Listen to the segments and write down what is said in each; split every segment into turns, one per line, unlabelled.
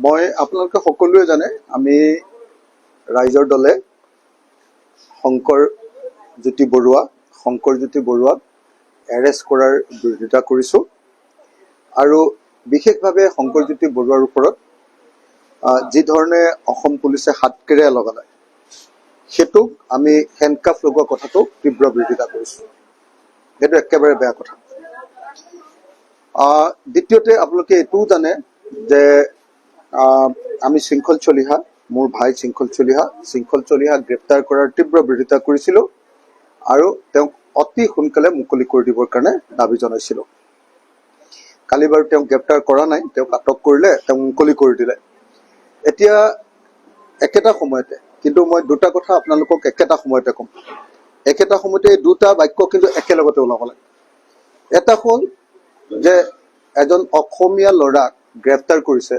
মই আপোনালোকে সকলোৱে জানে আমি ৰাইজৰ দলে শংকৰজ্যোতি বৰুৱাক এৰেষ্ট কৰাৰ বিৰোধিতা কৰিছো আৰু বিশেষভাৱে শংকৰজ্যোতি বৰুৱাৰ ওপৰত যি ধৰণে অসম পুলিচে হাতকেৰেয়া লগালে সেটোক আমি হেণ্ডকাফ লগোৱা কথাটো তীব্ৰ বিৰোধিতা কৰিছো। সেইটো একেবাৰে বেয়া কথা। দ্বিতীয়তে আপোনালোকে এইটোও জানে যে আমি শৃংখল চলিহা, মোৰ ভাই শৃংখল চলিহা গ্ৰেপ্তাৰ কৰাৰ তীব্ৰ বিৰোধিতা কৰিছিলো আৰু তেওঁক অতি সোনকালে মুকলি কৰি দিবৰ কাৰণে দাবী জনাইছিলো। কালি বাৰু তেওঁক গ্ৰেপ্তাৰ কৰা নাই, তেওঁক আটক কৰিলে, তেওঁক মুকলি কৰি দিলে। এতিয়া একেটা সময়তে কিন্তু মই দুটা কথা আপোনালোকক একেটা সময়তে ক'ম। একেটা সময়তে এই দুটা বাক্য কিন্তু একেলগতে ওলাব লাগে। এটা হ'ল যে এজন অসমীয়া ল'ৰাক গ্ৰেপ্তাৰ কৰিছে,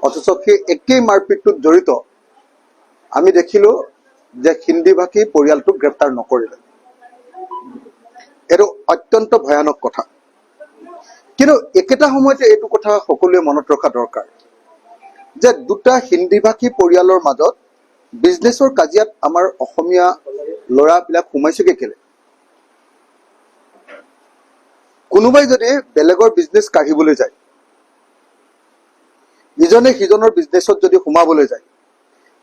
অথচ সেই একেই মাৰপিটটোত জড়িত আমি দেখিলো যে হিন্দী ভাষী পৰিয়ালটোক গ্ৰেপ্তাৰ নকৰিলে। এইটো অত্যন্ত ভয়ানক কথা। কিন্তু একেটা সময়তে এইটো কথা সকলোৱে মনত ৰখা দৰকাৰ যে দুটা হিন্দী ভাষী পৰিয়ালৰ মাজত বিজনেছৰ কাজিয়াত আমাৰ অসমীয়া ল'ৰাবিলাক সোমাইছেগে কেলে? কোনোবাই যদি বেলেগৰ বিজনেছ কাঢ়িবলৈ যায়, ইজনে সিজনৰ বিজনেছত যদি সোমাবলৈ যায়,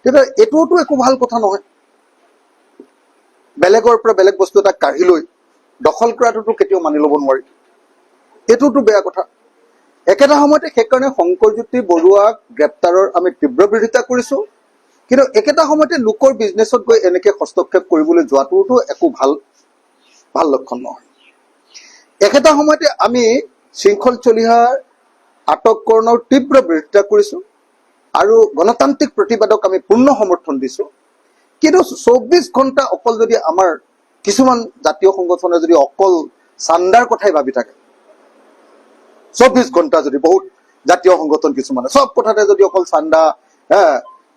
তেতিয়া এইটোতো একো ভাল কথা নহয়। বেলেগৰ পৰা বেলেগ বস্তু এটা কাঢ়ি লৈ দখল কৰাটোতো কেতিয়াও মানি ল'ব নোৱাৰি। এইটোতো বেয়া কথা। একেটা সময়তে সেইকাৰণে শংকৰজ্যোতি বৰুৱাক গ্ৰেপ্তাৰৰ আমি তীব্ৰ বিৰোধিতা কৰিছো। কিন্তু একেটা সময়তে লোকৰ বিজনেছত গৈ এনেকে হস্তক্ষেপ কৰিবলৈ যোৱাটোতো একো ভাল লক্ষণ নহয়। একেটা সময়তে আমি শৃংখল চলিহাৰ আটককৰণৰ তীব্ৰ বিৰোধিতা কৰিছো আৰু গণতান্ত্ৰিক প্ৰতিবাদক আমি পূৰ্ণ সমৰ্থন দিছো। কিন্তু 24 ঘণ্টা অকল যদি আমাৰ কিছুমান জাতীয় সংগঠনে যদি অকল চান্দাৰ কথাই ভাবি থাকে, 24 ঘণ্টা যদি বহুত জাতীয় সংগঠন কিছুমানে সব কথাতে যদি অকল চান্দা,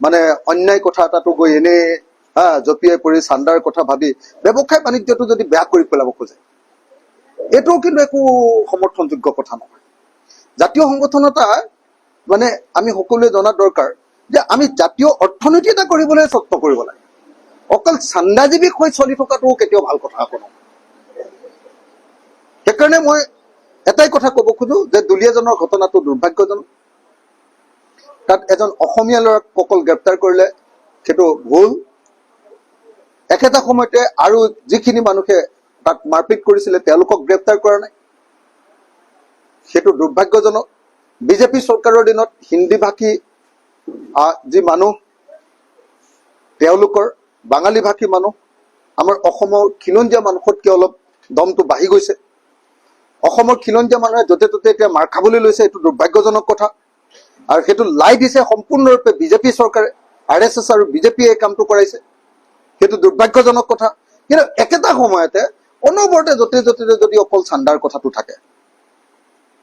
মানে অন্যায় কথা এটাতো গৈ এনে জপিয়াই পৰি চান্দাৰ কথা ভাবি ব্যৱসায় বাণিজ্যটো যদি বেয়া কৰি পেলাব খোজে, এইটোও কিন্তু একো সমৰ্থনযোগ্য কথা নহয়। জাতীয় সংগঠন এটা মানে আমি সকলোৱে জনা দৰকাৰ যে আমি জাতীয় অৰ্থনীতি এটা কৰিবলৈ যত্ন কৰিব লাগে। অকল চান্দাজীৱী হৈ চলি থকাটো কেতিয়াও ভাল কথা আকৌ নহয়। সেইকাৰণে মই এটাই কথা ক'ব খোজো যে দুলীয়াজনৰ ঘটনাটো দুৰ্ভাগ্যজনক। তাত এজন অসমীয়া ল'ৰাক অকল গ্ৰেপ্তাৰ কৰিলে সেইটো ভুল। একেটা সময়তে আৰু যিখিনি মানুহে তাত মাৰপিট কৰিছিলে তেওঁলোকক গ্ৰেপ্তাৰ কৰা নাই, সেইটো দুৰ্ভাগ্যজনক। বিজেপি চৰকাৰৰ দিনত হিন্দী ভাষী যি মানুহ, তেওঁলোকৰ বাঙালী ভাষী মানুহ, আমাৰ অসমৰ খিলঞ্জীয়া মানুহতকৈ অলপ দমটো বাঢ়ি গৈছে। অসমৰ খিলঞ্জীয়া মানুহে য'তে ত'তে এতিয়া মাৰ খাবলৈ লৈছে, এইটো দুৰ্ভাগ্যজনক কথা। আৰু সেইটো লাই দিছে সম্পূৰ্ণৰূপে বিজেপি চৰকাৰে, RSS আৰু বিজেপিয়ে এই কামটো কৰাইছে, সেইটো দুৰ্ভাগ্যজনক কথা। কিন্তু একেটা সময়তে অনবৰতে য'তে ত'তে যদি অকল চান্দাৰ কথাটো থাকে,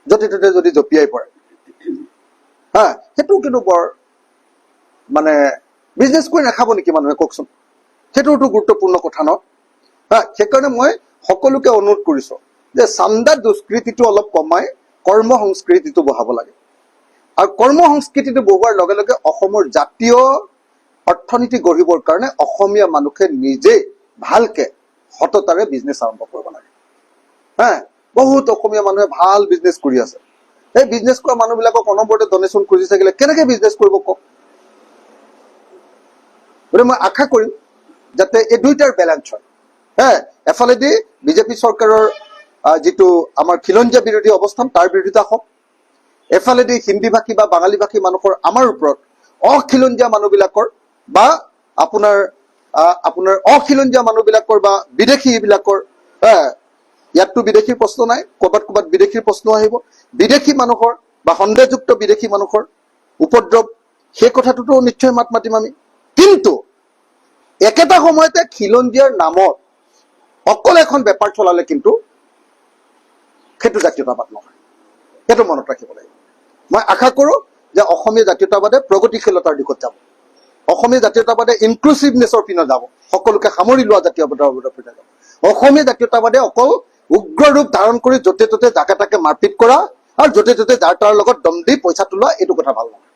য'তে ত'তে যদি জপিয়াই পৰে, সেইটো কিন্তু বৰ মানে বিজনেছ কৰি নাখাব নেকি মানুহে কওকচোন? সেইটোতো গুৰুত্বপূৰ্ণ কথা ন। সেইকাৰণে মই সকলোকে অনুৰোধ কৰিছো যে চান্দা দুষ্কৃতিটো অলপ কমাই কৰ্ম সংস্কৃতিটো বঢ়াব লাগে। আৰু কৰ্ম সংস্কৃতিটো বঢ়োৱাৰ লগে লগে অসমৰ জাতীয় অৰ্থনীতি গঢ়িবৰ কাৰণে অসমীয়া মানুহে নিজে ভালকে সততাৰে বিজনেছ আৰম্ভ কৰিব লাগে। বহুত অসমীয়া মানুহে ভাল বিজনেছ কৰি আছে। এই বিজনেছ কৰা মানুহবিলাকক অনবৰতে ডনেশ্যন খুজি থাকিলে কেনেকে বিজনেছ কৰিব কওক? গতিকে মই আশা কৰিম যাতে এই দুইটাৰ বেলেঞ্চ হয়। এফালেদি বিজেপি চৰকাৰৰ যিটো আমাৰ খিলঞ্জীয়া বিৰোধী অৱস্থান তাৰ বিৰোধিতা হওক, এফালেদি হিন্দী ভাষী বা বাঙালী ভাষী মানুহৰ আমাৰ ওপৰত অখিলঞ্জীয়া মানুহবিলাকৰ বা আপোনাৰ অখিলঞ্জীয়া মানুহবিলাকৰ বা বিদেশী বিলাকৰ, ইয়াততো বিদেশীৰ প্ৰশ্ন নাই, ক'ৰবাত বিদেশীৰ প্ৰশ্ন আহিব, বিদেশী মানুহৰ বা সন্দেহযুক্ত বিদেশী মানুহৰ উপদ্ৰৱ, সেই কথাটোতো নিশ্চয় মাত মাতিম আমি। কিন্তু একেটা সময়তে খিলঞ্জীয়াৰ নামত অকল এখন বেপাৰ চলালে কিন্তু সেইটো জাতীয়তাবাদ নহয়, সেইটো মনত ৰাখিব লাগিব। মই আশা কৰো যে অসমীয়া জাতীয়তাবাদে প্ৰগতিশীলতাৰ দিশত যাব, অসমীয়া জাতীয়তাবাদে ইনক্লুচিভনেছৰ পিনে যাব, সকলোকে সামৰি লোৱা জাতীয়তাবাদৰ পিনে যাব। অসমীয়া জাতীয়তাবাদে অকল উগ্ৰ ৰূপ ধাৰণ কৰি য'তে ত'তে জাকে তাকে মাৰপিট কৰা আৰু য'তে ত'তে যাৰ তাৰ লগত দম দি পইচা তোলোৱা এইটো কথা ভাল নহয়।